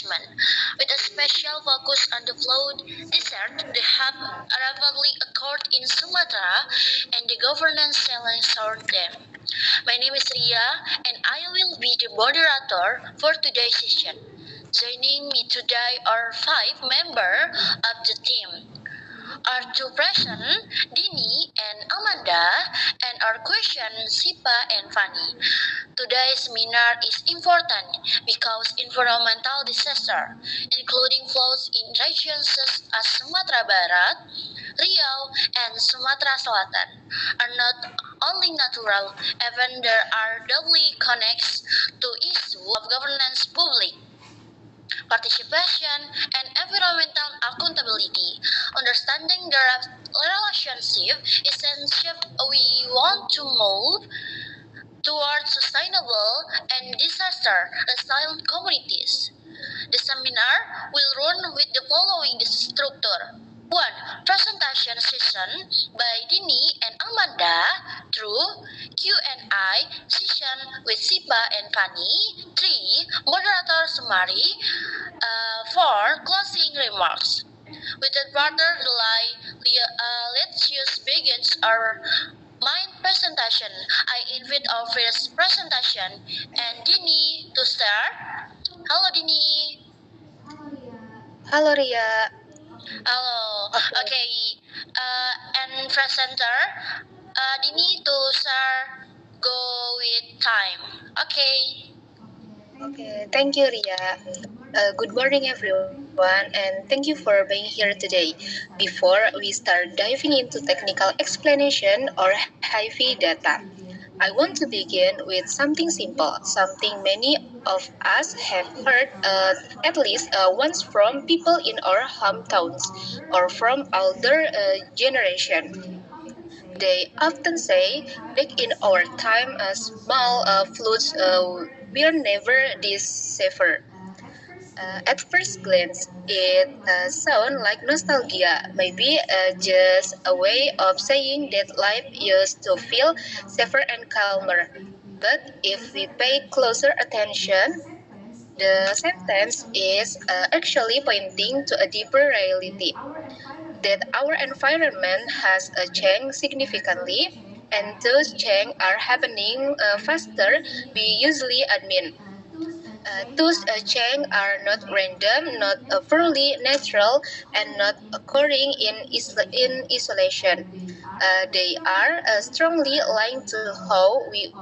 management, with a special focus on the flood desert that have rapidly occurred in Sumatra and the governance challenge around them. My name is Ria, and I will be the moderator for today's session. Joining me today are five members of the team. Our two present, Dini and Amanda, and our question, Sipa and Fanny. Today's seminar is important because environmental disaster, including floods in regions such as Sumatera Barat, Riau, and Sumatera Selatan, are not only natural, even there are doubly connects to issue of governance public participation, and environmental accountability. Understanding the relationship is essential we want to move towards sustainable and disaster resilient communities. The seminar will run with the following structure. 1. Presentation session by Dini and Amanda through Q&A session with Sipa and Fanny. 3. Moderator summary. 4. Closing remarks. Without further delay, let's just begin our main presentation. I invite our first presentation and Dini to start. Hello Dini. Halo Ria. Hello. Okay. And presenter, Dini to start. Go with time. Okay. Okay, thank you Ria. Good morning everyone and thank you for being here today. Before we start diving into technical explanation or HIVI data, I want to begin with something simple, something many of us have heard at least once from people in our hometowns or from older generation. They often say, back in our time, small floods were never this severe. At first glance, it sounds like nostalgia, maybe just a way of saying that life used to feel safer and calmer. But if we pay closer attention, the sentence is actually pointing to a deeper reality that our environment has changed significantly, and those changes are happening faster we usually admit. Those changes are not random, not purely natural, and not occurring in isolation. They are strongly linked to how we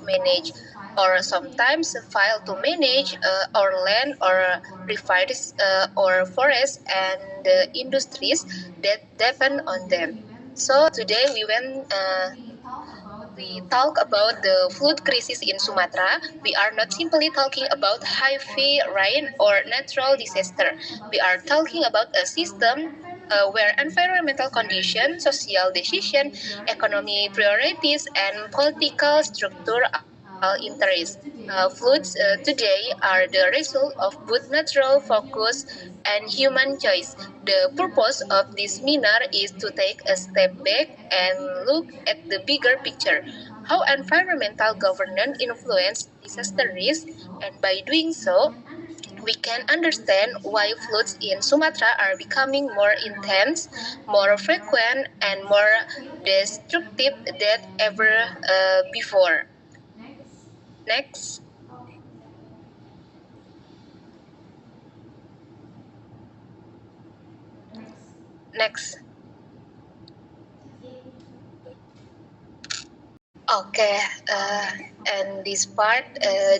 manage or sometimes fail to manage our land or rivers or forests and the industries that depend on them. So today we talk about the flood crisis in Sumatra, we are not simply talking about heavy rain or natural disaster. We are talking about a system where environmental conditions, social decision, economic priorities, and political structure all interest. Floods today are the result of both natural focus and human choice. The purpose of this seminar is to take a step back and look at the bigger picture, how environmental governance influence disaster risk, and by doing so, we can understand why floods in Sumatra are becoming more intense, more frequent, and more destructive than ever before. Next. Next. Okay, and this part,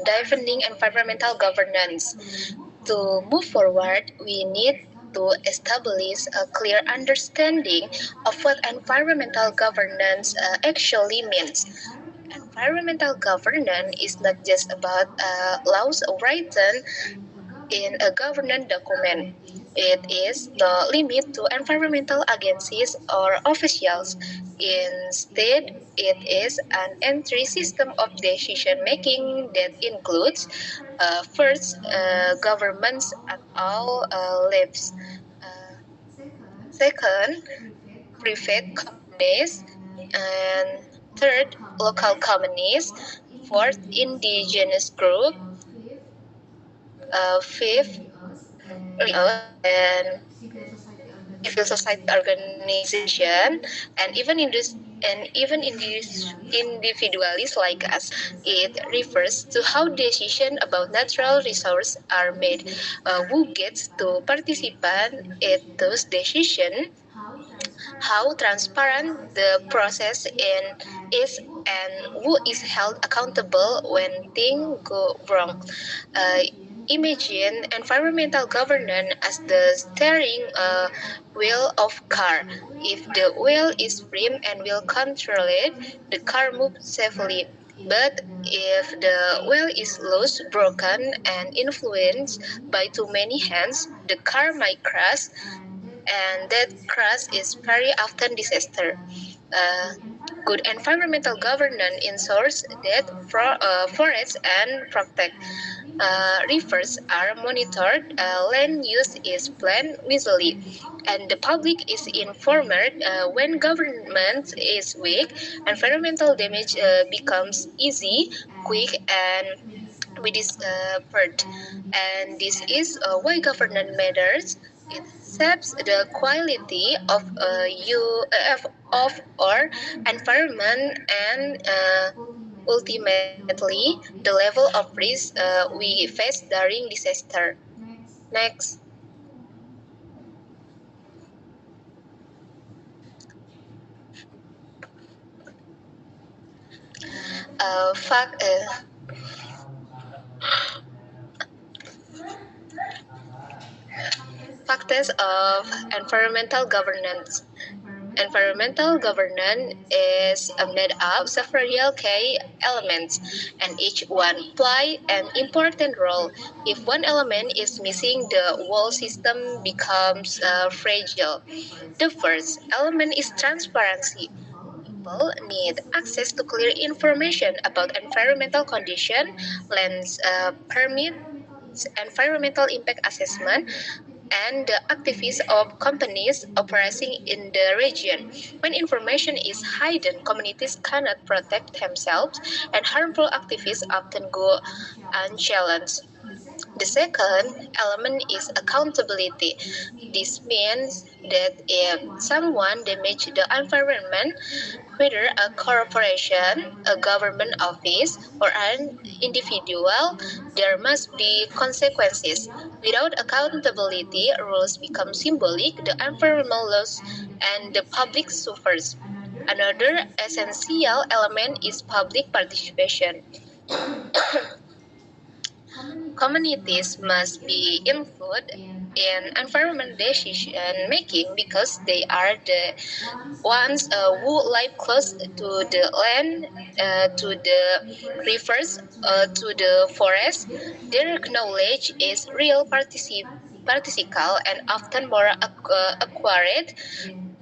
defining environmental governance. To move forward, we need to establish a clear understanding of what environmental governance actually means. Environmental governance is not just about laws written in a governance document. It is no limit to environmental agencies or officials. Instead, it is an entry system of decision making that includes first, governments at all levels. Second, private companies. And third, local companies. Fourth, indigenous group. Fifth, and civil society organization, and even in this individuals like us. It refers to how decisions about natural resources are made, who gets to participate in those decisions, how transparent the process is, and who is held accountable when things go wrong. Uh, Imagine environmental governance as the steering wheel of car. If the wheel is firm and will control it, the car moves safely. But if the wheel is loose, broken, and influenced by too many hands, the car might crash, and that crash is very often disaster. Uh, Good environmental governance ensures that forests and protect rivers are monitored, land use is planned wisely, and the public is informed. When government is weak, environmental damage becomes easy, quick, and with this part. And this is why governance matters. It shapes the quality of our environment and ultimately the level of risk we face during disaster. Next. Fact Factors of environmental governance. Environmental governance is made up of several key elements, and each one play an important role. If one element is missing, the whole system becomes fragile. The first element is transparency. People need access to clear information about environmental condition, lands permits, environmental impact assessment, and the activities of companies operating in the region. When information is hidden, communities cannot protect themselves, and harmful activities often go unchallenged. The second element is accountability. This means that if someone damages the environment, whether a corporation, a government office, or an individual, there must be consequences. Without accountability, rules become symbolic, the environmental loss, and the public suffers. Another essential element is public participation. Communities must be included in environment decision making because they are the ones who live close to the land, to the rivers, to the forest. Their knowledge is real, participle, and often more accurate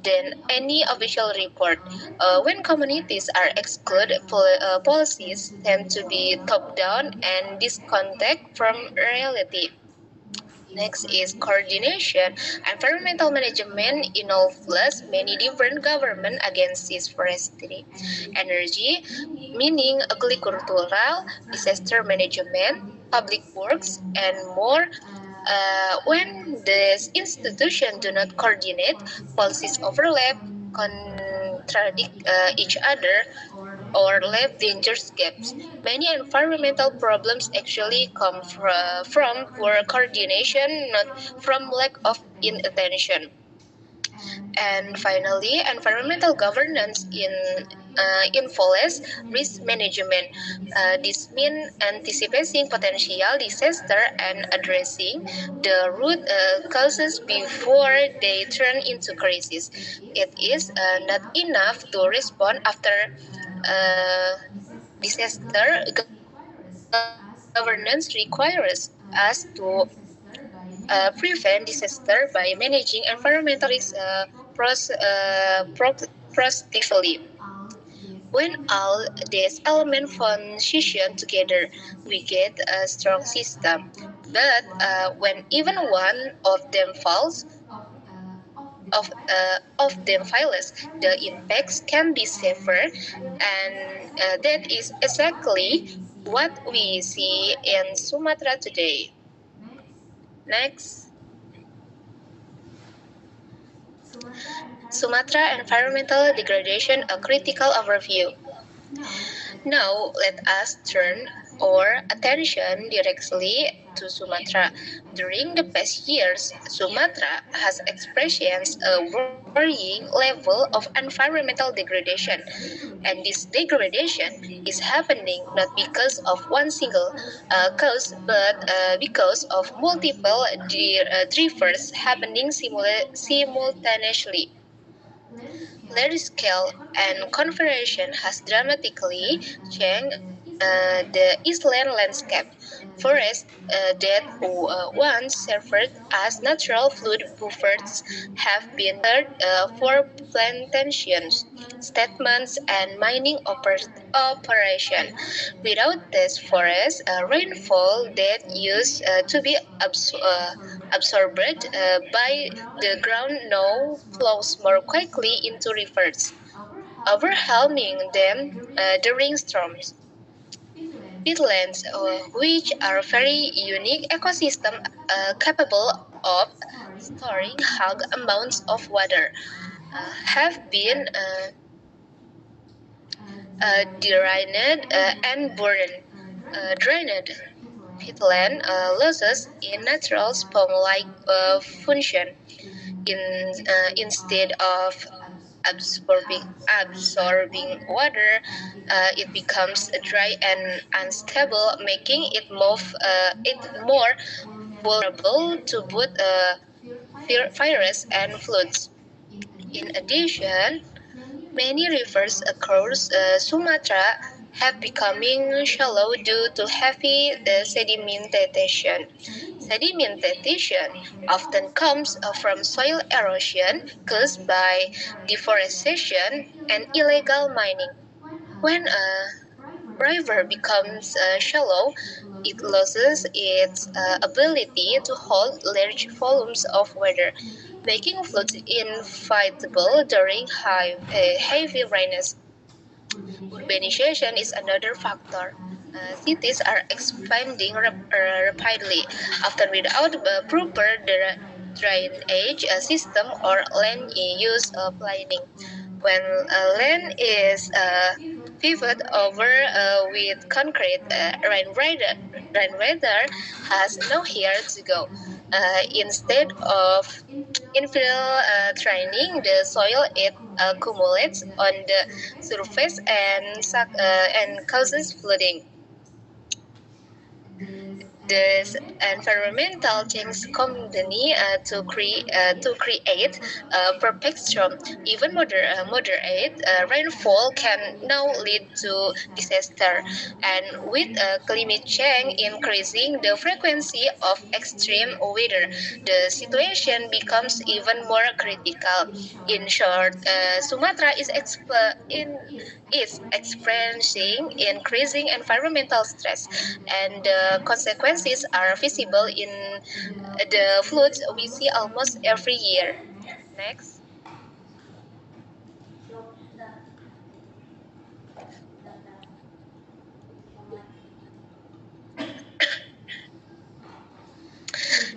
than any official report. When communities are excluded, policies tend to be top-down and disconnect from reality. Next is coordination. Environmental management involves many different government agencies: forestry, energy, meaning agricultural, disaster management, public works, and more. When these institutions do not coordinate, policies overlap, contradict each other, or leave dangerous gaps. Many environmental problems actually come from poor coordination, not from lack of intention. And finally, environmental governance involves risk management. This means anticipating potential disaster and addressing the root causes before they turn into crisis. It is not enough to respond after disaster. Governance requires us to prevent disaster by managing environmental risks proactively. When all these elements function together, we get a strong system. But when even one of them fails, the impacts can be severe, and that is exactly what we see in Sumatra today. Next. Sumatra environmental degradation, a critical overview. Now, let us turn our attention directly to Sumatra. During the past years, Sumatra has experienced a worrying level of environmental degradation. And this degradation is happening not because of one single cause, but because of multiple drivers happening simultaneously. Large scale and configuration has dramatically changed the Eastland landscape. Forests that once served as natural flood buffers have been cleared for plantations, settlements, and mining operation. Without these forests, rainfall that used to be absorbed by the ground now flows more quickly into rivers, overwhelming them during storms. Peatlands, which are very unique ecosystem capable of storing high amounts of water, have been drained and burned. Drained peatland loses in natural sponge-like function instead of absorbing water, it becomes dry and unstable, making it more vulnerable to both virus and floods. In addition, many rivers across Sumatra have becoming shallow due to heavy sedimentation. Sedimentation often comes from soil erosion caused by deforestation and illegal mining. When a river becomes shallow, it loses its ability to hold large volumes of water, making floods inevitable during heavy rains. Urbanization is another factor. Cities are expanding rapidly, often without a proper drainage system or land use planning. When land is pivot over with concrete, rain has nowhere to go. Instead of infiltrating the soil, it accumulates on the surface and causes flooding. This environmental change combine to create a perfect storm. Even moderate rainfall can now lead to disaster, and with climate change increasing the frequency of extreme weather, the situation becomes even more critical. In short, Sumatra is experiencing increasing environmental stress, and the consequences are visible in the floods we see almost every year. Next.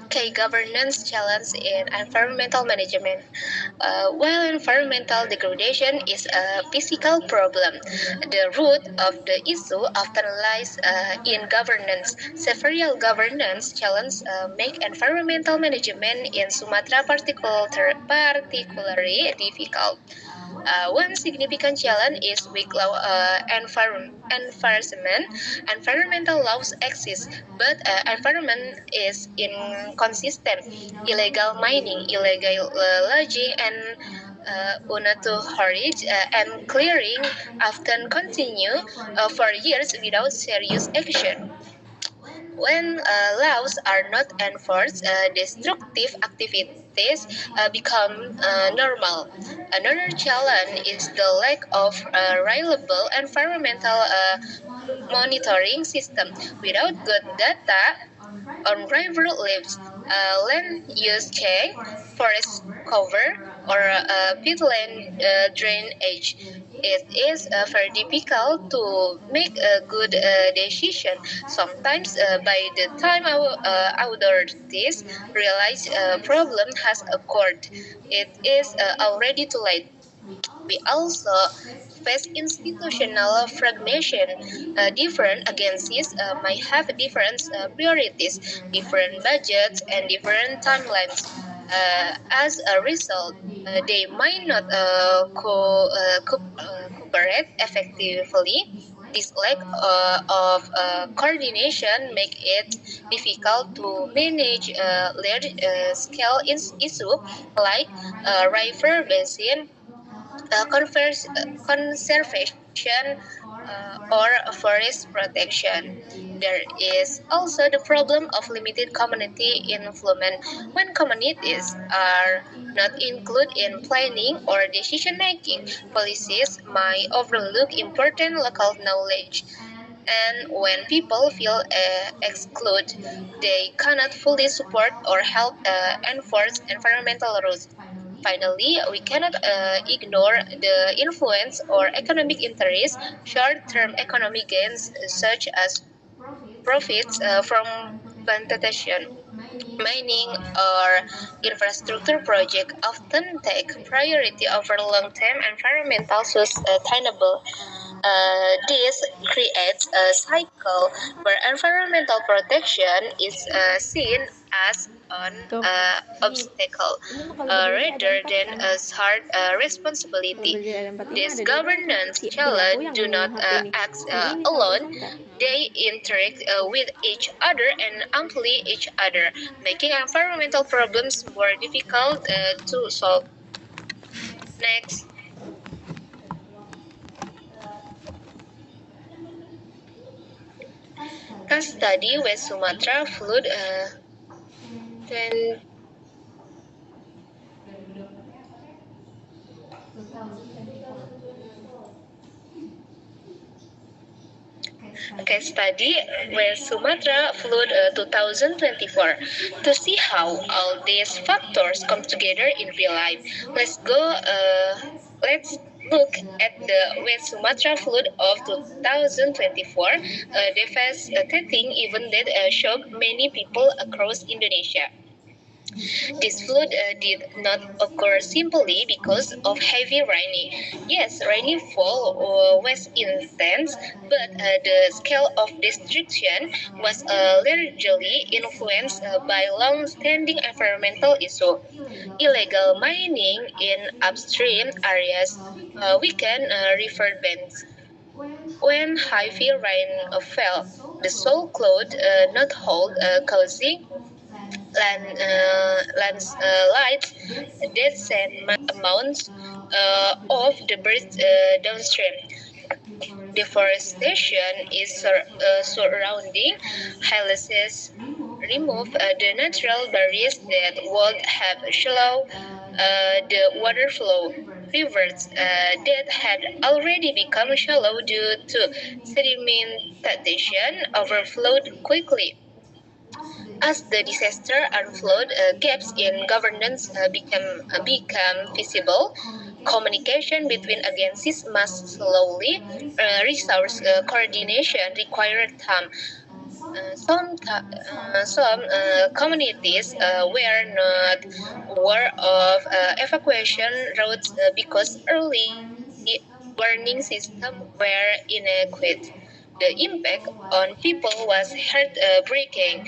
Okay, governance challenge in environmental management. While environmental degradation is a physical problem, the root of the issue often lies in governance. Several governance challenges make environmental management in Sumatra particularly difficult. One significant challenge is weak law enforcement. Environmental laws exist, but environment is inconsistent. Illegal mining, illegal logging, and unauthorized and clearing often continue for years without serious action. When laws are not enforced, destructive activities become normal. Another challenge is the lack of a reliable environmental monitoring system. Without good data on river lives, land use change, forest cover, or peatland drainage. It is very difficult to make a good decision. Sometimes, by the time our authorities realize a problem has occurred, it is already too late. We also face institutional fragmentation. Different agencies might have different priorities, different budgets, and different timelines. As a result, they might not cooperate effectively. This lack of coordination make it difficult to manage large-scale issues like river basin conservation or forest protection. There is also the problem of limited community involvement. When communities are not included in planning or decision making, policies might overlook important local knowledge. And when people feel excluded, they cannot fully support or help enforce environmental rules. Finally, we cannot ignore the influence or economic interests, short-term economic gains such as profits from plantation, mining, or infrastructure projects often take priority over long-term environmental sustainable. This creates a cycle where environmental protection is seen as an obstacle rather than a hard responsibility. These governance challenges do not act alone. They interact with each other and amplify each other, making environmental problems more difficult to solve. Next, a study with Sumatra flood 10 case study where Sumatra flood 2024 to see how all these factors come together in real life. Let's look at the West Sumatra flood of 2024, a devastating event that shocked many people across Indonesia. This flood did not occur simply because of heavy rain. Yes, rainfall was intense, but the scale of destruction was largely influenced by long-standing environmental issues. Illegal mining in upstream areas weakened riverbanks. When heavy rain fell, the soil cloud not hold causing landslides that send amounts of debris downstream. Deforestation is surrounding highlands remove the natural barriers that would have slowed the water flow. Rivers that had already become shallow due to sedimentation overflowed quickly. As the disaster unfolded, gaps in governance become visible. Communication between agencies must slowly resource coordination required time. Some communities were not aware of evacuation routes because early warning systems were inadequate. The impact on people was heartbreaking.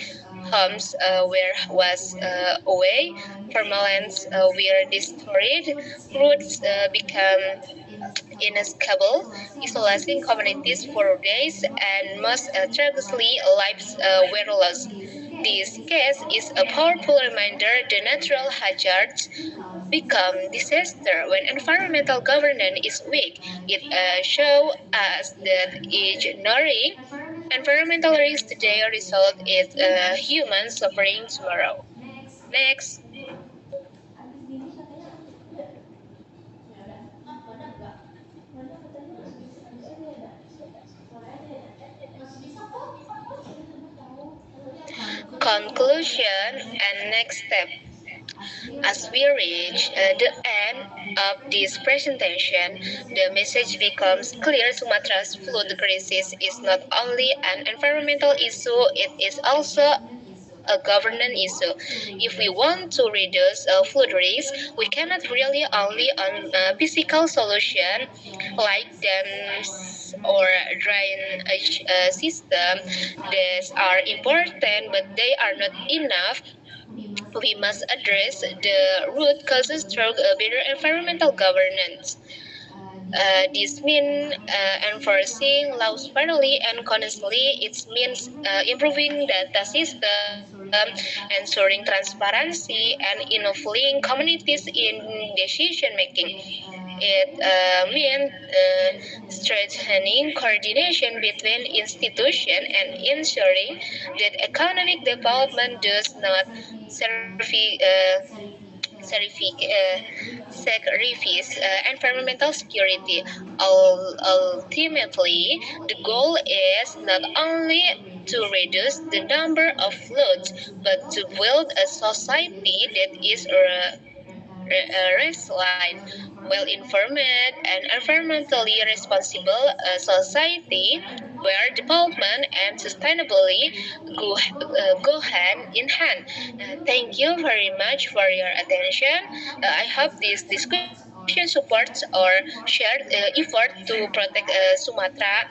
Homes was away, farmlands were destroyed, roads became inescapable, isolating communities for days, and most tragically, lives were lost. This case is a powerful reminder that natural hazards become disaster when environmental governance is weak. It shows us that ignoring environmental risks today result in human suffering tomorrow. Next. Conclusion and next step. As we reach the end of this presentation, the message becomes clear: Sumatra's flood crisis is not only an environmental issue, it is also a governance issue. If we want to reduce flood risk, we cannot rely only on physical solution like dams or drainage system. These are important, but they are not enough. We must address the root causes through better environmental governance. This means enforcing laws fairly and honestly. It means improving data system, ensuring transparency, and involving communities in decision making. It means strengthening coordination between institutions and ensuring that economic development does not sacrifice environmental security. Ultimately, the goal is not only to reduce the number of floods, but to build a society that is resilient, well-informed, and environmentally responsible society where development and sustainability go hand in hand. Thank you very much for your attention. I hope this discussion supports our shared effort to protect Sumatra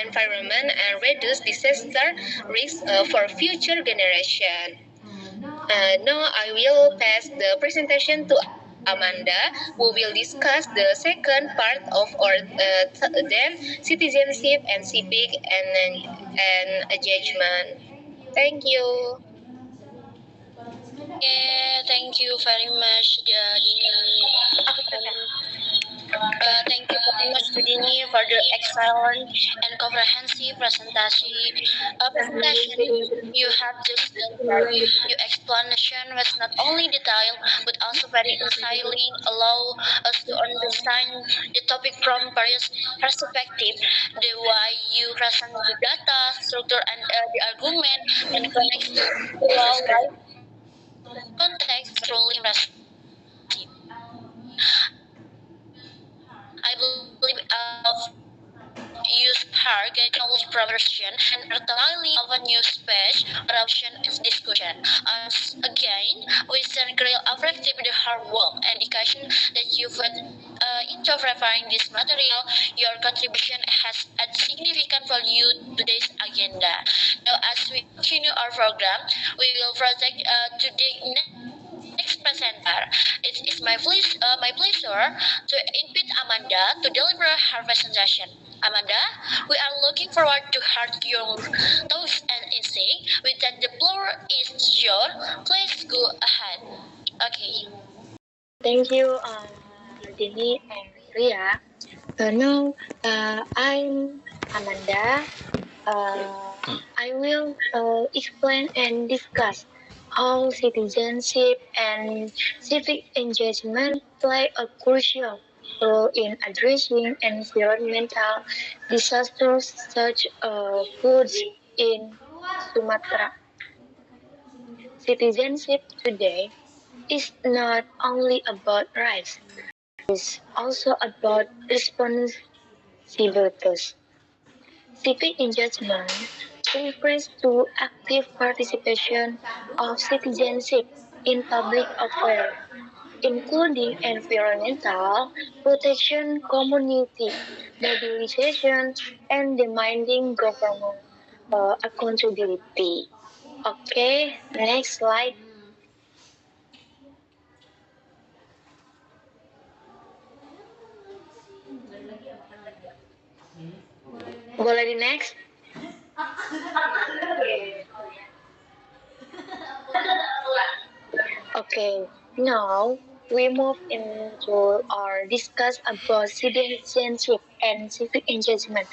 environment and reduce disaster risk for future generation. Now I will pass the presentation to Amanda, who will discuss the second part of our then citizenship and civic and engagement. Thank you. Yeah, thank you very much, Dini. Thank you very much, Dini, for the excellent and comprehensive presentation you have just delivered. Your explanation was not only detailed but also very insightful, allow us to understand the topic from various perspectives. The way you present the data, structure, and the argument, and connects to real life context truly impressive. I believe use her get knowledge from version and ultimately of a new speech or option is discussion. Again, we send great appreciate the hard work and dedication that you put into preparing this material. Your contribution has added significant value to today's agenda. Now, as we continue our program, we will project to the next presenter. It is my pleasure to invite Amanda to deliver her presentation. Amanda, we are looking forward to hear your thoughts and insights. With that, the floor is yours. Please go ahead. Okay. Thank you, Dini and Ria. Now, I'm Amanda. I will explain and discuss how citizenship and civic engagement play a crucial role in addressing environmental disasters such as floods in Sumatra. Citizenship today is not only about rights, it's also about responsibilities. Civic engagement refers to active participation of citizenship in public affairs, including environmental protection, community mobilization, and demanding government accountability. Okay, next slide. Boleh di next? Okay, now we move into our discuss about citizenship and civic engagement,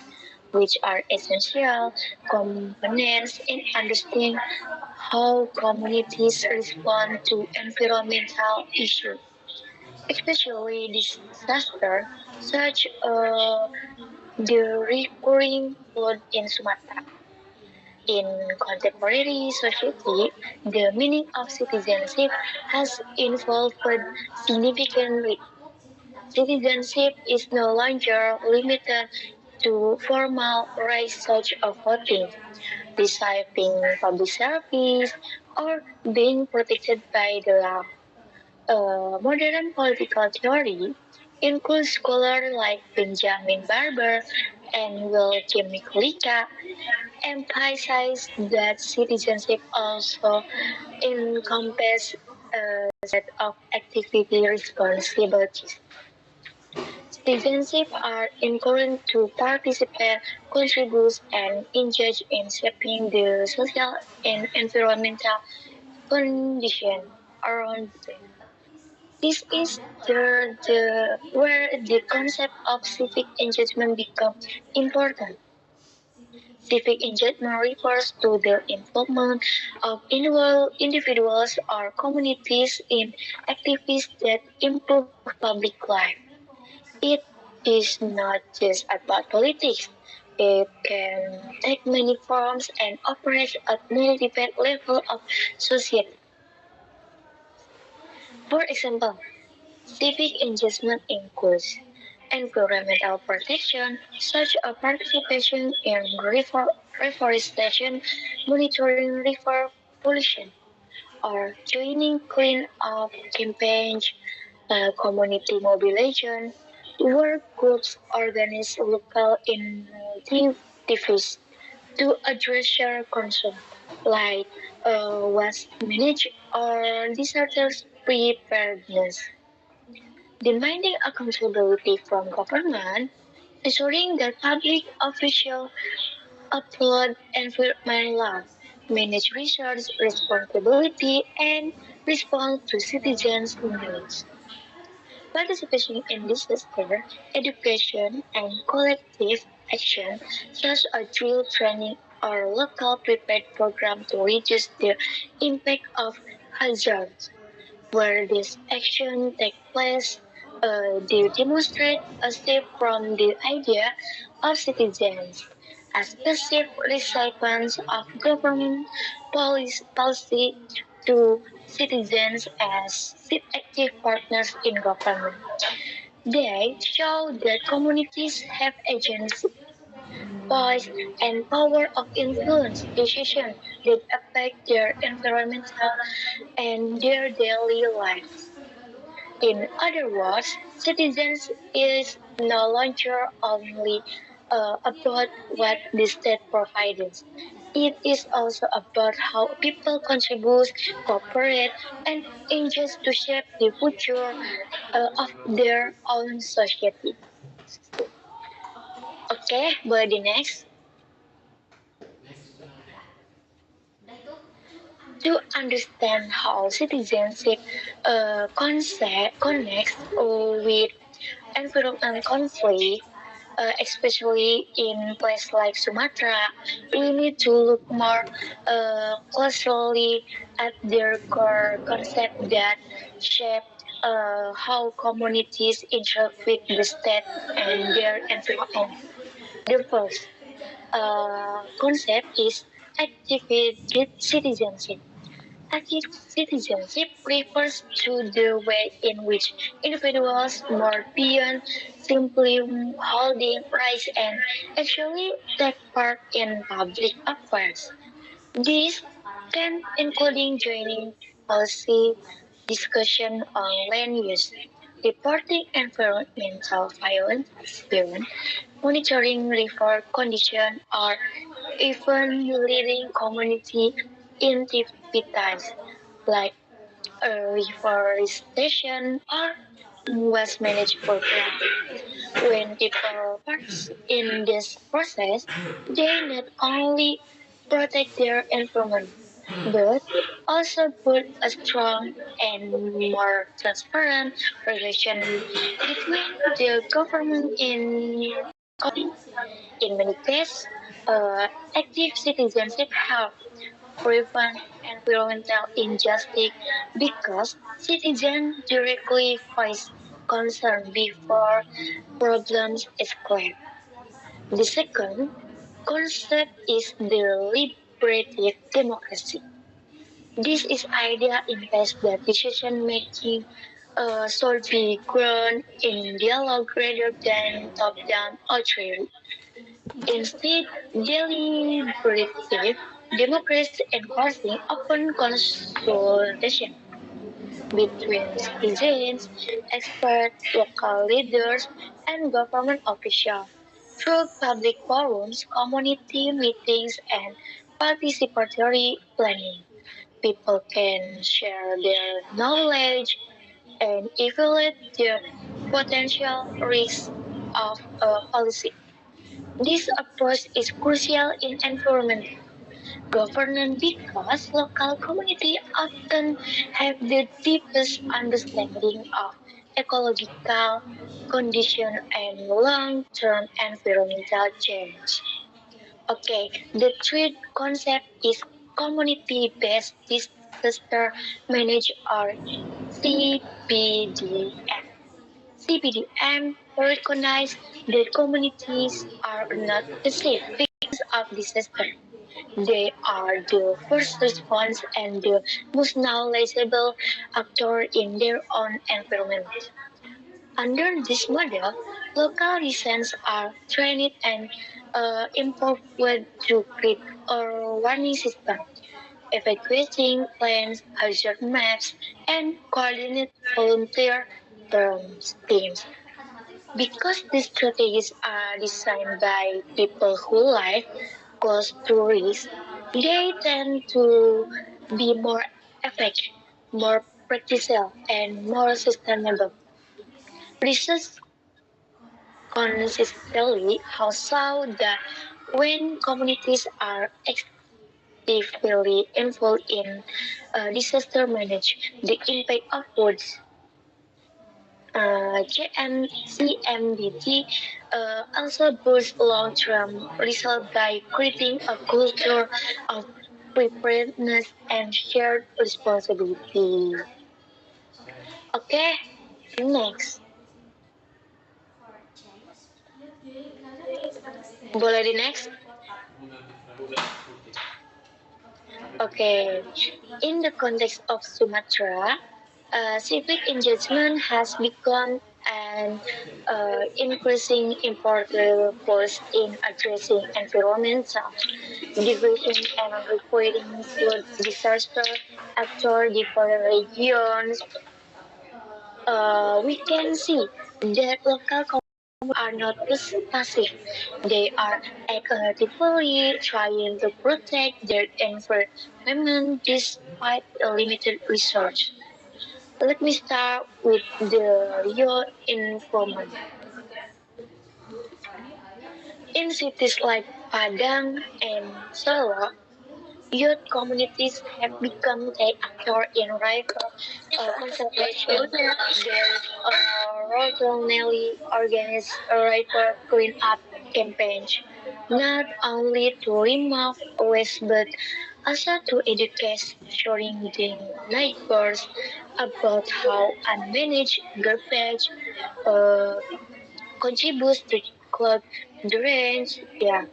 which are essential components in understanding how communities respond to environmental issues, especially disaster such the recurring flood in Sumatra. In contemporary society, the meaning of citizenship has evolved significantly. Citizenship is no longer limited to formal rights such as voting, receiving public service, or being protected by the law. Modern political theory includes scholars like Benjamin Barber and William Mikulika emphasize that citizenship also encompasses a set of activity responsibilities. Citizenship are encouraged to participate, contribute, and engage in shaping the social and environmental conditions around them. This is where the concept of civic engagement becomes important. Civic engagement refers to the involvement of individuals or communities in activities that improve public life. It is not just about politics. It can take many forms and operate at multiple levels of society. For example, civic engagement includes environmental protection, such as participation in reforestation, monitoring river pollution, or joining clean-up campaigns, community mobilization, work groups organize local initiatives to address shared concerns like waste management or disaster preparedness. Demanding accountability from government, ensuring that public officials uphold environment law, manage resource responsibility, and respond to citizens' needs. Participation in disaster education and collective action, such as drill training or local prepared program to reduce the impact of hazards. Where this action takes place, they demonstrate a step from the idea of citizens as passive recipients of government policy to citizens as active partners in government. They show that communities have agency, voice, and power of influence decisions that affect their environmental and their daily lives. In other words, citizens is no longer only about what the state provides. It is also about how people contribute, cooperate, and engage to shape the future of their own society. Okay, but the next, to understand how citizenship connects with environmental conflict, especially in places like Sumatra, we need to look more closely at their core concept that shape how communities interact with the state and their environment. The first concept is activated citizenship. Active citizenship refers to the way in which individuals more beyond simply holding rights and actually take part in public affairs. This can including joining policy discussion on land use, reporting environmental violence, monitoring river condition, or even leading community activities like reforestation or waste management program. When people participate in this process, they not only protect their environment, but also build a strong and more transparent relation between the government and community. In many cases, active citizenship help prevent environmental injustice because citizens directly face concern before problems escalate. The second concept is deliberative democracy. This is idea embeds that decision making should be grown in dialogue rather than top-down authority. Instead, deliberative democracy encouraging open consultation between citizens, experts, local leaders, and government officials. Through public forums, community meetings, and participatory planning, people can share their knowledge and evaluate the potential risks of a policy. This approach is crucial in environmental governance because local communities often have the deepest understanding of ecological condition and long-term environmental change. Okay, the third concept is community-based disaster management or CPDM. CPDM recognize that communities are not passive victims of disaster. They are the first response and the most knowledgeable actor in their own environment. Under this model, local residents are trained and empowered to create a warning system, evacuating plans, hazard maps, and coordinate volunteer teams. Because these strategies are designed by people who live close to risk, they tend to be more effective, more practical, and more sustainable. Research consistently has shown that when communities are actively involved in disaster management, the impact of foods CMBT also boosts long-term results by creating a culture of preparedness and shared responsibility. Okay, next. Boleh di next? Okay, in the context of Sumatra, civic engagement has become an increasing important force in addressing environmental degradation and requiring flood disaster after different regions. We can see that local communities are not passive. They are actively trying to protect their environment despite limited resources. Let me start with the Rio informant. In cities like Padang and Solo, youth communities have become the actor in river conservation. There's routinely organized river cleanup campaigns, not only to remove waste but also to educate surrounding neighbors about how unmanaged garbage uh, contributes to clog drains. Yeah.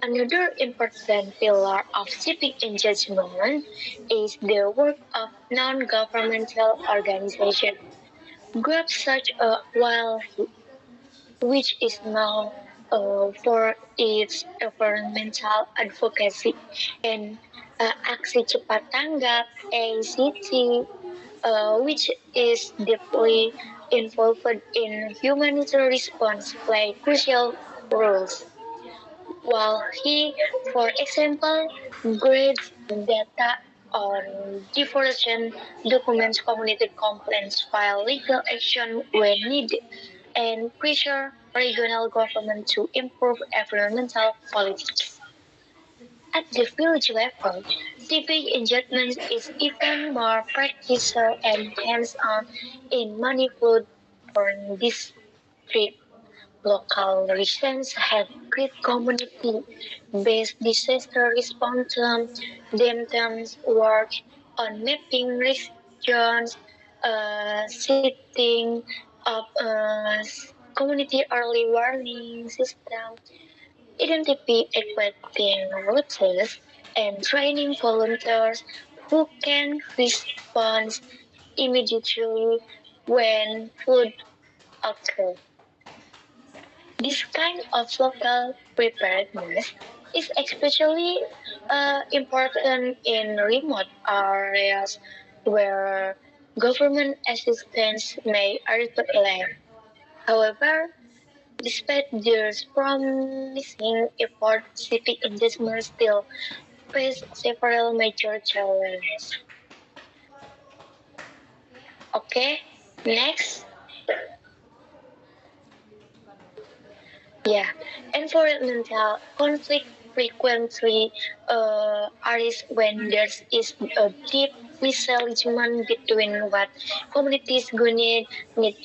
Another important pillar of civic engagement is the work of non-governmental organizations. Groups such as Wild, which is known for its environmental advocacy, and Aksi Cepat Tanggap (ACT), which is deeply involved in humanitarian response, play crucial roles. While he, for example, grades data on deforestation, documents community complaints, file legal action when needed, and pressure regional government to improve environmental politics. At the village level, civic engagement is even more practical and hands-on in many food for district. Local residents have great community-based disaster response teams work on mapping regions, setting up community early warning system, identifying equipping routes, and training volunteers who can respond immediately when flood occurs. This kind of local preparedness is especially important in remote areas where government assistance may arrive. However, despite this promising effort, civic engagement still face several major challenges. Okay, next. Yeah, environmental conflict frequently arises when there is a deep misalignment between what communities need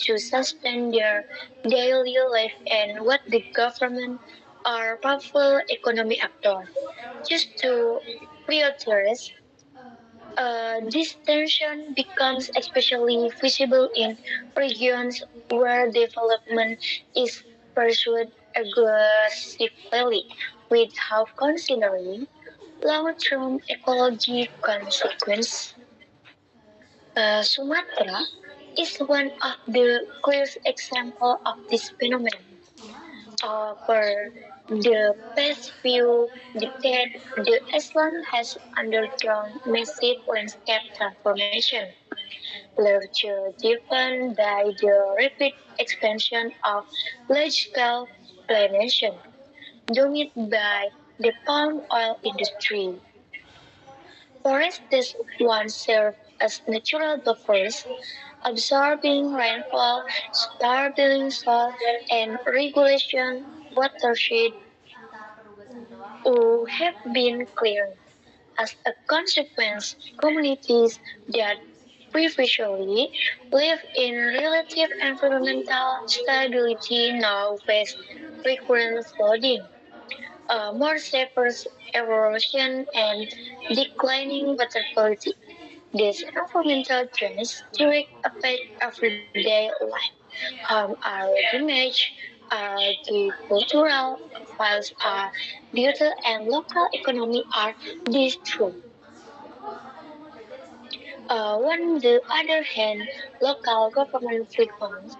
to sustain their daily life and what the government or powerful economic actor. Just to prioritize, this tension becomes especially visible in regions where development is pursued aggressively without considering long-term ecology consequences. Sumatra is one of the clearest examples of this phenomenon. For the past few decades, the island has undergone massive landscape transformation, largely driven by the rapid expansion of large-scale plantation, dominated by the palm oil industry. Forests that once served as natural buffers, absorbing rainfall, stabilizing soil, and regulation watershed have been cleared. As a consequence, communities that previously lived in relative environmental stability now face frequent flooding, more severe erosion, and declining water quality. These environmental trends direct affect everyday life. Our image, the cultural files are digital and local economy are destroyed. On the other hand, local government frequently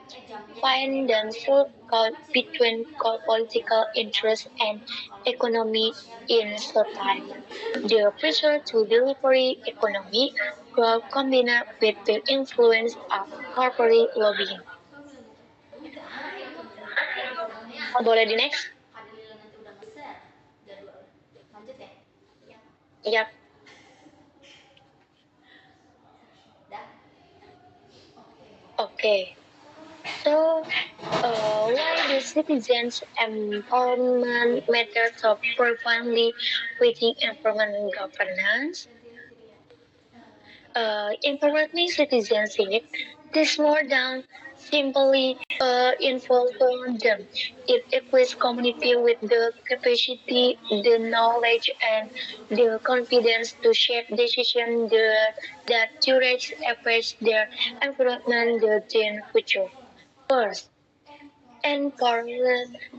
find themselves caught between political interests and economy uncertainty. The pressure to deliver economic growth combined with the influence of corporate lobbying. Boleh di next? Yep. Okay. So, why do citizens' empowerment matter so profoundly within environment governance? Empowering citizenship is more than simply involving them. It equips community with the capacity, the knowledge, and the confidence to shape decisions that directly affect their environment, their future. First, empowered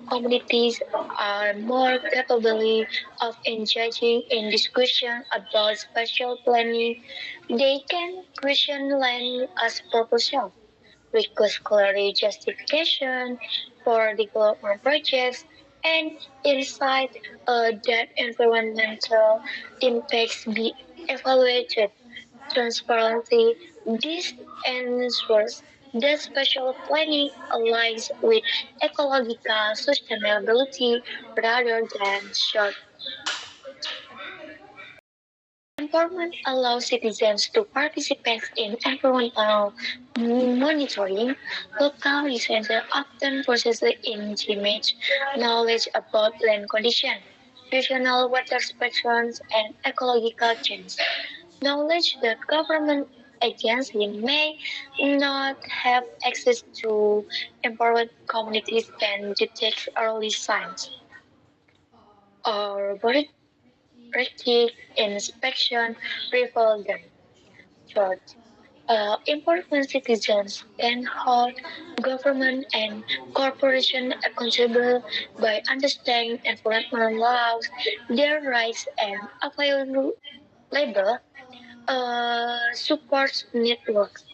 communities are more capable of engaging in discussion about spatial planning. They can question land as proposal, request clear justification for development projects, and incite that environmental impacts be evaluated transparency. This ensures that spatial planning aligns with ecological sustainability rather than short. Empowerment allows citizens to participate in environmental monitoring. Local researchers often possess intimate knowledge about land condition, regional water spectrums, and ecological change. Knowledge that government agencies may not have access to. Empowered communities can detect early signs or critique inspection reveal them. Short. Important citizens can hold government and corporations accountable by understanding environmental laws, their rights, and available labor support networks.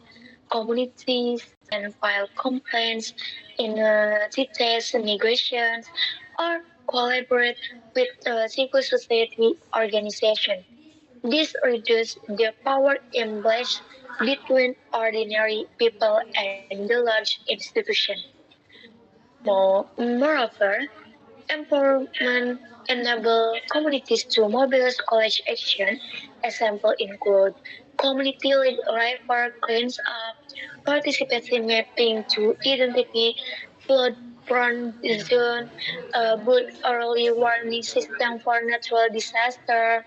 communities can file complaints in cities, negotiations, or collaborate with civil society organizations. This reduces the power imbalance between ordinary people and the large institutions. Moreover, empowerment enable communities to mobilize college action. Examples include community-led river cleans up, participatory mapping to identify flood-prone zones, build early warning system for natural disaster,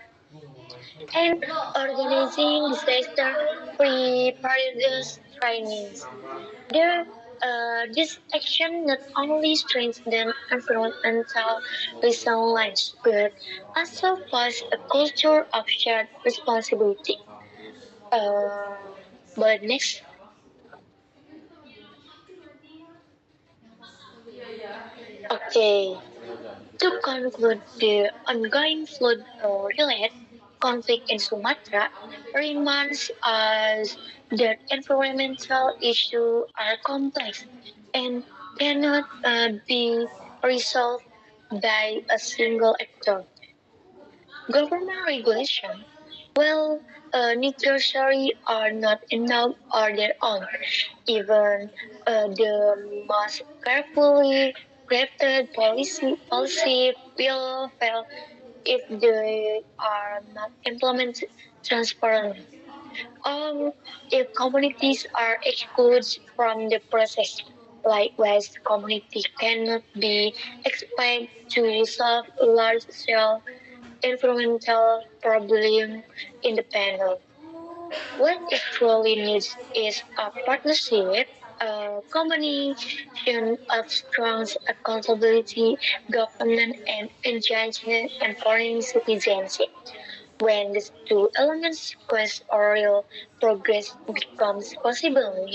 and organizing disaster preparedness trainings. This action not only strengthens environmental resilience but also fosters a culture of shared responsibility. Uh, but next, okay, to conclude, the ongoing flood-related conflict in Sumatra reminds us that environmental issues are complex and cannot be resolved by a single actor. Government regulation, well, necessary are not enough on their own. Even the most carefully crafted policy will fail if they are not implemented transparently. Or if communities are excluded from the process. Likewise, community cannot be expected to solve large-scale environmental problem independent. What it truly needs is a partnership, a combination of strong accountability, government, and engagement and foreign citizenship. When these two elements quest or real progress becomes possible,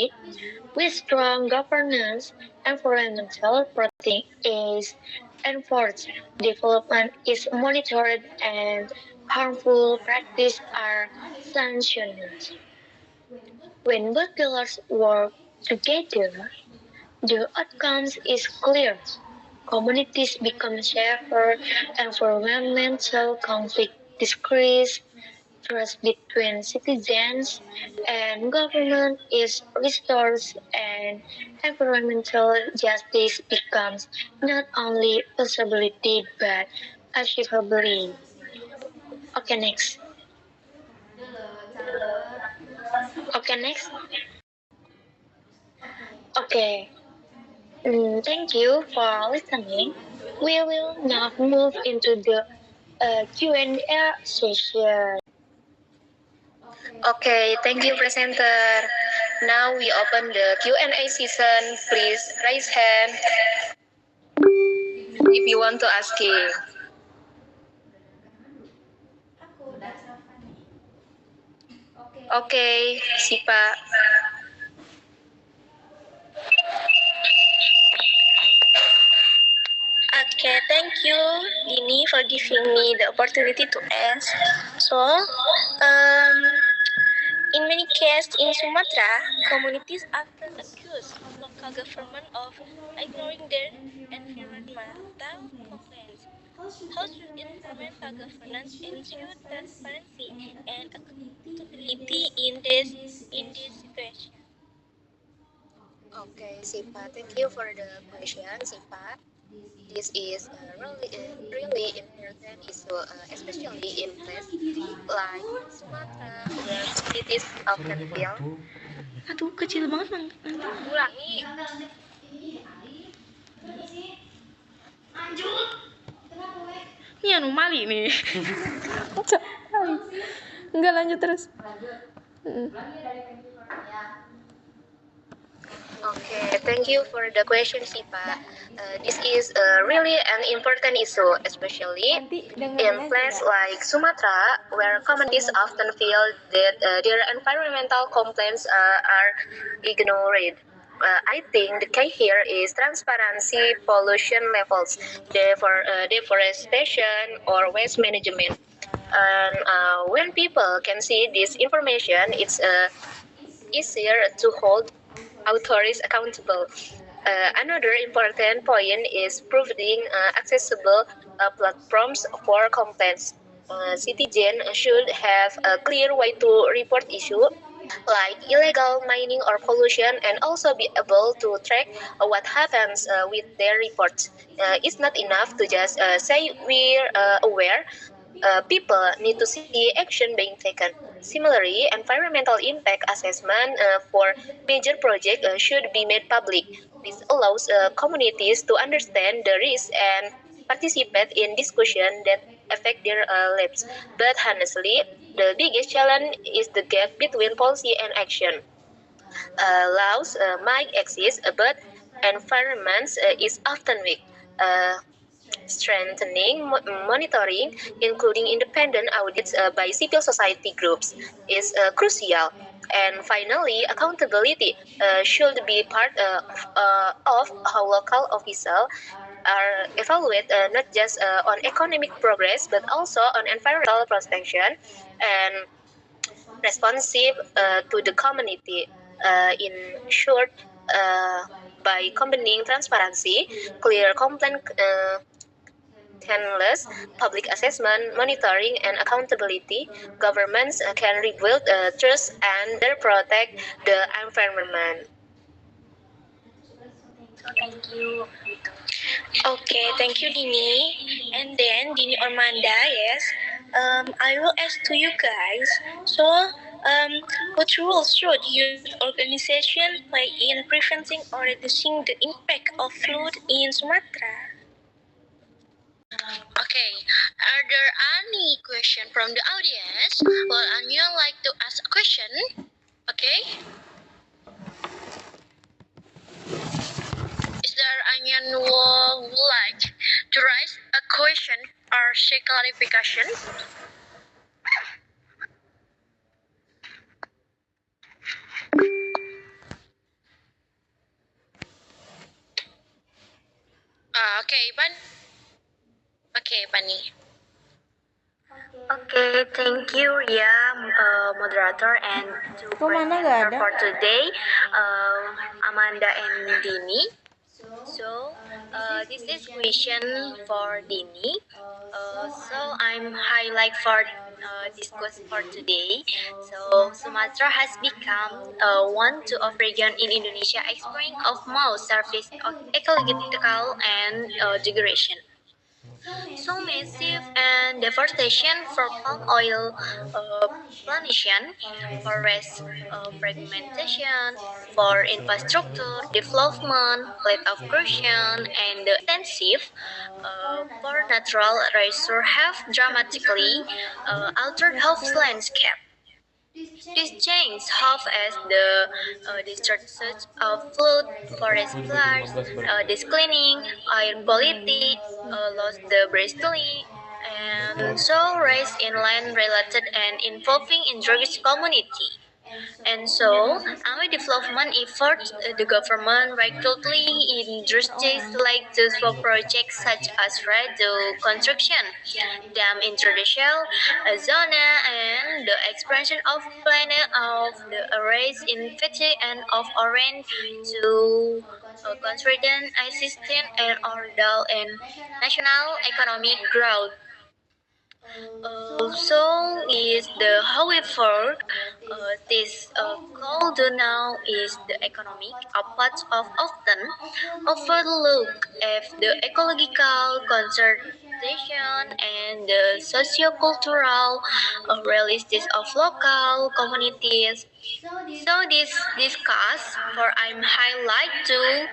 with strong governance, environmental protection is enforced, development is monitored, and harmful practices are sanctioned. When both pillars work together, the outcomes is clear. Communities become safer, environmental conflict decrease, trust between citizens and government is restored, and environmental justice becomes not only possibility but achievability. Okay, next. Okay, next. Okay. Thank you for listening. We will now move into the Q&A session. Okay, thank you, presenter. Now we open the Q&A session. Please raise hand if you want to ask him. Okay, Sipa. Okay, thank you, Dini, for giving me the opportunity to ask. In many cases in Sumatra, communities often accuse local government of ignoring their environmental complaints. How should environmental governance ensure transparency and accountability in this situation? Okay, Sipa. Thank you for the question, Sipa. This is really important issue, especially in places like Sumatera, where cities often feel. Aduh, kecil banget Ulangi. Ini anomali nih. Enggak, lanjut terus. Okay, thank you for the question, Sipa. This is really an important issue, especially in places like Sumatra, where communities often feel that their environmental complaints are ignored. I think the key here is transparency, pollution levels, deforestation, or waste management. And when people can see this information, easier to hold authorities accountable. Another important point is providing accessible platforms for complaints. Citizens should have a clear way to report issues like illegal mining or pollution, and also be able to track what happens with their reports. It's not enough to just say we're aware. People need to see action being taken. Similarly, environmental impact assessment for major projects should be made public. This allows communities to understand the risks and participate in discussion that affect their lives. But honestly, the biggest challenge is the gap between policy and action. Laws might exist, but environment is often weak. Uh, Strengthening monitoring, including independent audits by civil society groups, is crucial. And finally, accountability should be part of how local officials are evaluated not just on economic progress but also on environmental protection and responsive to the community. In short, by combining transparency, clear complaint handless public assessment, monitoring, and accountability, governments can rebuild trust and protect the environment. Thank you. Okay, thank you, Dini. And then Dini or Manda, yes. I will ask to you guys. So, what roles should youth organization play in preventing or reducing the impact of flood in Sumatra? Okay, are there any question from the audience? Well, Anya like to ask a question. Okay. Is there anyone who would like to raise a question or seek clarification? Okay, Pan. Okay, Pani. Okay, thank you Ria, moderator and to presenter for today, Amanda and Dini. So, this is question for Dini. So I'm highlight for discuss for today. So Sumatra has become one of region in Indonesia experiencing of most surface of ecological and degradation. So massive and devastation for palm oil plantation, forest fragmentation, for infrastructure development, lack of creation, and the intensive for natural resources have dramatically altered Earth's landscape. This change have as the discharges of flood, forest fires, disclining, air quality, lost the breastly, and so rise in land related and involving indigenous community. And so, our development efforts, the government regularly industries like this for projects such as radio construction, dam introduction, zona, and the expansion of planet of the arrays in Fiji and of Orange to consolidate assistance and order and national economic growth. So is the however this called now is the economic parts of often overlooked if the ecological conservation and the socio-cultural realities of local communities. So this discuss for I'm highlight to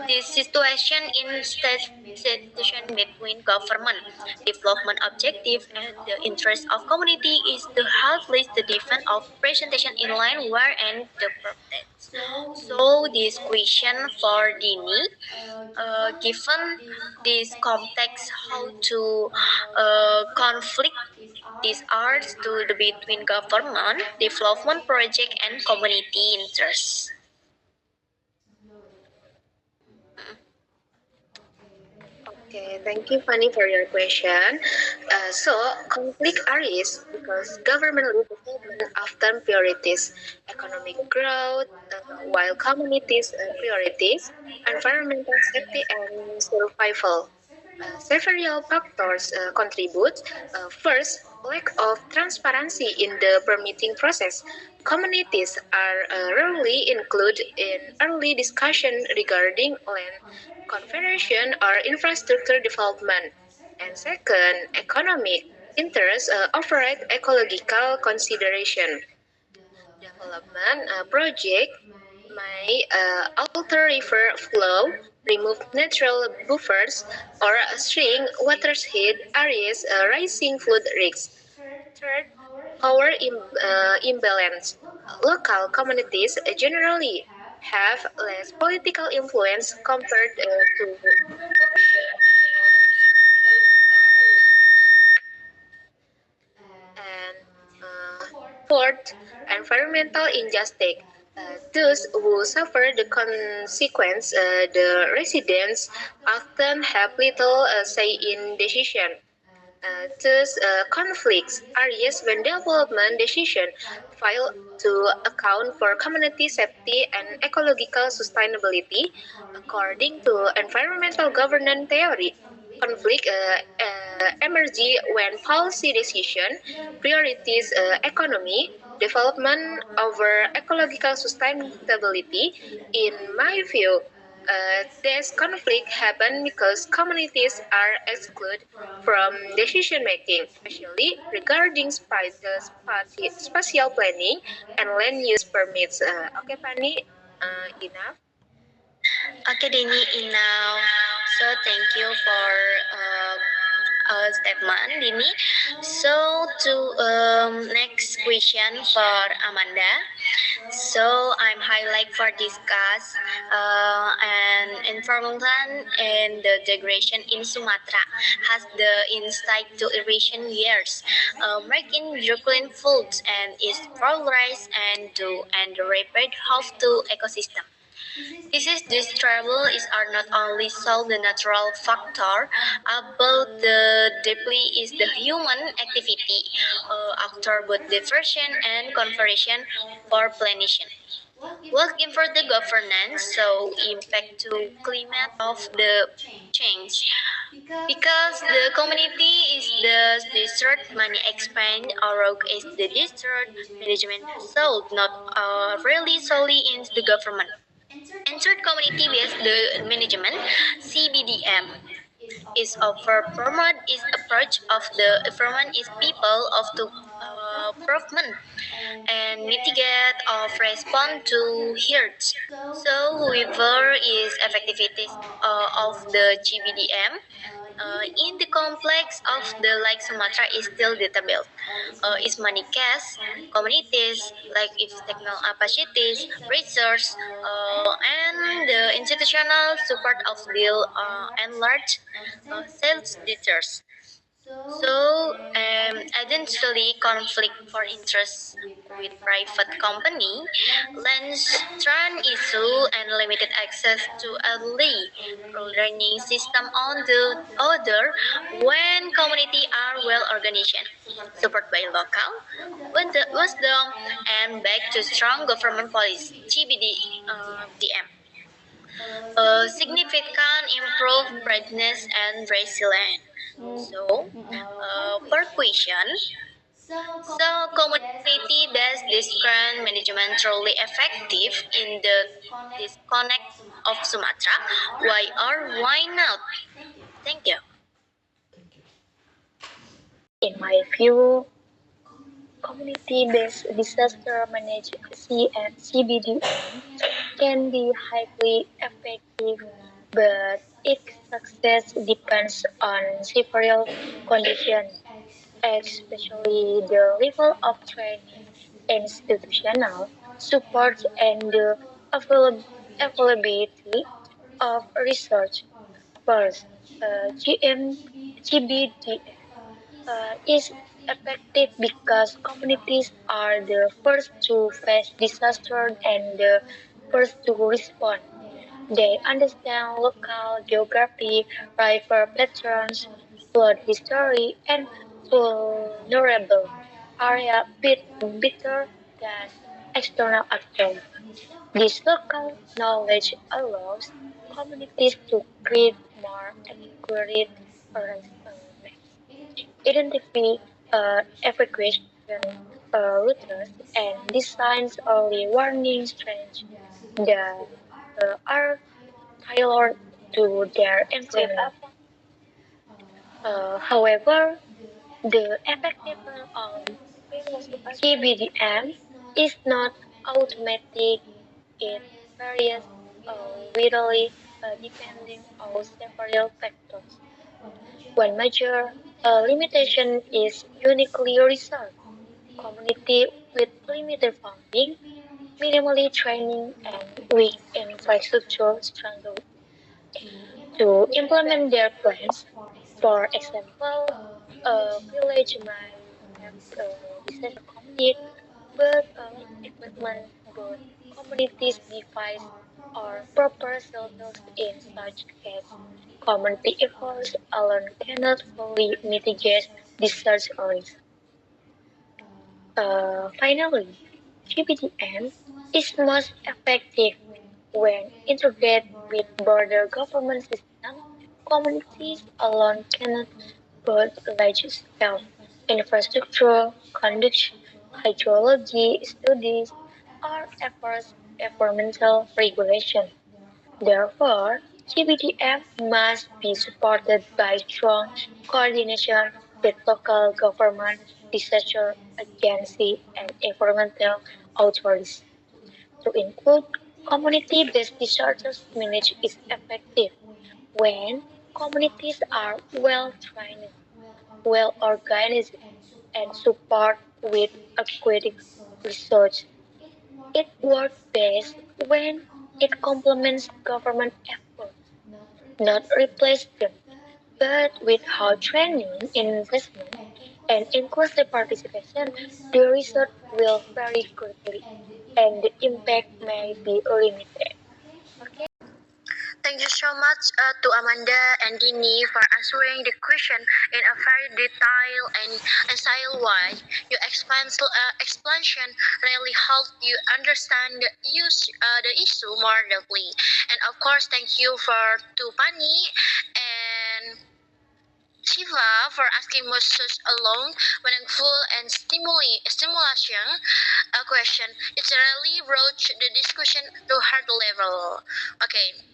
this situation in situation between government development objective and the interest of community is to help list the different of presentation in line where and the protect. So this question for Dini, given this context, how to conflict these arts to the between government, development project, and community interests. Okay, thank you, Fanny, for your question. So, conflict arise because government development often priorities economic growth, while communities priorities environmental safety and survival. Several factors contribute. First, lack of transparency in the permitting process. Communities are rarely included in early discussion regarding land confederation or infrastructure development. And second, economic interests override ecological consideration. Development project may alter river flow, remove natural buffers, or shrink watershed areas, raising flood risks. Third, power imbalance. Local communities generally have less political influence compared to and fourth, environmental injustice. Those who suffer the consequence, the residents often have little say in decision. Thus, conflicts arise when development decisions fail to account for community safety and ecological sustainability. According to environmental governance theory, conflict emerge when policy decision priorities economy development over ecological sustainability. In my view, this conflict happen because communities are excluded from decision making, especially regarding spatial planning and land use permits. Okay, Pani, enough. Okay, Denny, enough. So thank you for statement, Denny. So to next question for Amanda. So I'm highlight for discuss an environment and the degradation in Sumatra has the insight to irrigation years, making Brooklyn foods and its progress and the rapid health to ecosystem. This trouble is are not only solve the natural factor, but the deeply is the human activity after both diversion and conversion for planation. Working for the governance, so impact to climate of the change. Because the community is the district money expand or is the district management, so not really solely in the government. Ensured community-based the management (CBDM) is offer promote is approach of the environment is people of the improvement and mitigate of respond to hurts. So whoever is effectivity of the GBDM in the complex of the like Sumatra is still debatable. Is money cash, communities like its technical capacities, research, and the institutional support of bill and large sales debtors. So, identically conflict for interest with private company, lens trend issue and limited access to early learning system on the other when community are well organized, supported by local with the wisdom and back to strong government policy, GBD, DM. Significant improved brightness and resilience. So, per question, so community-based district management truly effective in the disconnect of Sumatra? Why or why not? Thank you. In my view, community-based disaster management (CBD) can be highly effective, but its success depends on several conditions, especially the level of training, institutional support, and the availability of research. First, GBD is effective because communities are the first to face disaster and the first to respond. They understand local geography, river patterns, flood history, and vulnerable area better than external actors. This local knowledge allows communities to create more accurate maps, identify evacuation routes, and design early warning strategies that are tailored to their environment. However, the effectiveness of CBDM is not automatic. It varies widely depending on several factors. One major limitation is uniquely research. Community with limited funding, minimally training, and weak infrastructure struggle to implement their plans. For example, a village might have a disaster community, but equipment, good communities device, or proper shelters in such case. Community efforts alone cannot fully mitigate disaster risk. Finally, GPTM is most effective when integrated with broader government systems. Communities alone cannot put large-scale infrastructure, conduct hydrology studies, or enforce environmental regulation. Therefore, GBTF must be supported by strong coordination with local government, disaster agencies, and environmental authorities. To include community-based disaster management is effective when communities are well trained, well organized, and support with adequate research. It works best when it complements government efforts, not replace them, but without training, investment, and inclusive participation, the research will vary quickly and the impact may be limited. Thank you so much to Amanda and Dini for answering the question in a very detailed and style way. Your explanation really helped you understand the issue more deeply. And of course, thank you to Pani and Shiva for asking such a long, meaningful, and stimulation question. It really brought the discussion to heart level. Okay.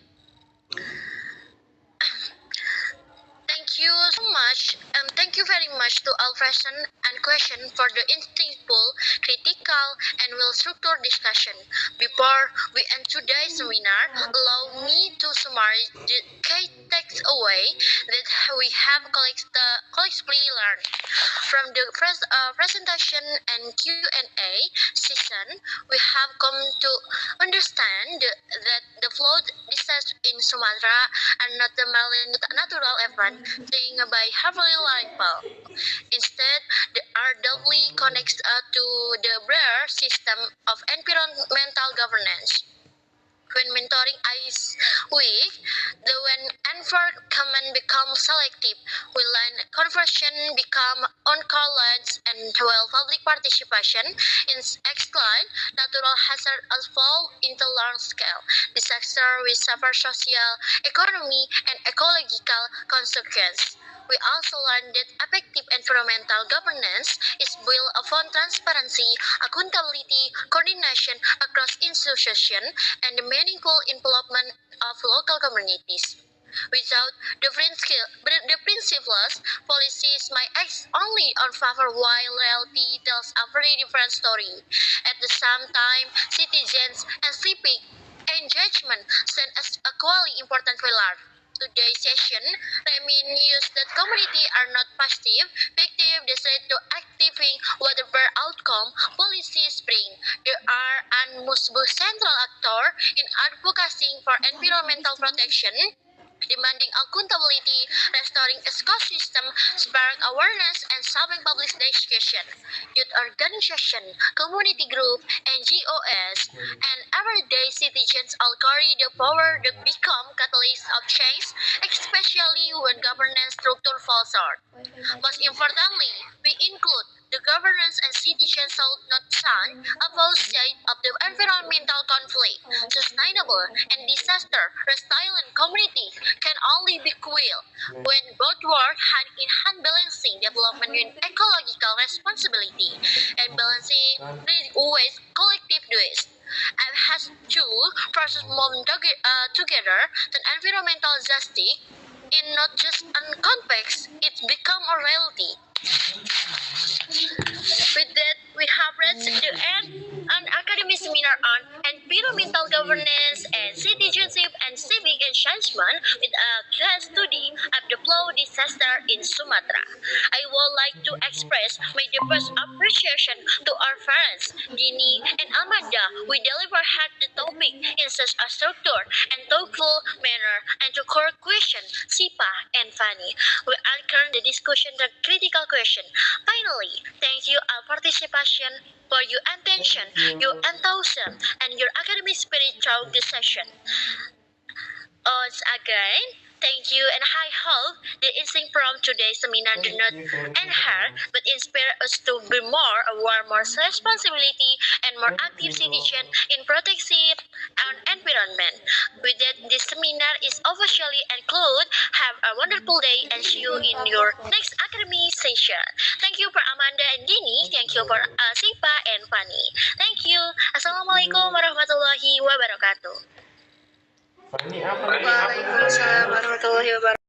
Thank you so much, and thank you very much to all present and question for the insightful, critical, and well-structured discussion. Before we end today's seminar, allow me to summarize the key takeaway that we have collectively learned from the presentation and Q&A session. We have come to understand that the flood disaster in Sumatra are not merely natural event thing by heavily rainfall. Instead, they are doubly connected to the broader system of environmental governance. When mentoring is weak, when enforcement becomes selective, when land conversion become uncorrelated, and while public participation in excline, natural hazard evolve into large scale disaster with severe social, economic, and ecological consequences. We also learned that effective environmental governance is built upon transparency, accountability, coordination across institutions, and the meaningful involvement of local communities. Without the principles, policies might act only on favor while reality tells a very different story. At the same time, citizens and civic engagement stand as a equally important pillar. Today's session remains that communities are not passive, active, decide to activate whatever outcome policies bring. They are and must be central actor in advocacy for environmental protection demanding accountability, restoring ecosystem, sparking awareness, and solving public discussion. Youth organization, community group, NGOs, and everyday citizens all carry the power to become catalysts of change, especially when governance structure falls short. Most importantly, we include the governance and citizens should not shun a both side of the environmental conflict. Sustainable and disaster resilient community can only be built when both work hand in hand, balancing development with ecological responsibility and balancing the waste collective waste. And has two process together, then environmental justice in not just a context, it's become a reality. With that, we have reached the end an academic seminar on environmental governance and citizenship and civic engagement with a case study of the flood disaster in Sumatra. I would like to express my deepest appreciation to our parents, Dini and Amanda. We deliver had the topic in such a structured and thoughtful manner and to core question, Sipa and Fanny. We anchor the discussion the critical question. Finally, thank you all participation for your attention, your enthusiasm, and your academic spirit throughout this session. Once again, thank you, and I hope the insight from today's seminar do not enhance but inspire us to be more aware, more responsibility, and more active citizen in protecting our environment. With that, this seminar is officially concluded. Have a wonderful day and see you in your next academic session. Thank you for Amanda and Dini. Thank you for Sipa and Fanny. Thank you. Assalamualaikum warahmatullahi wabarakatuh. Waalaikumsalam warahmatullahi wabarakatuh.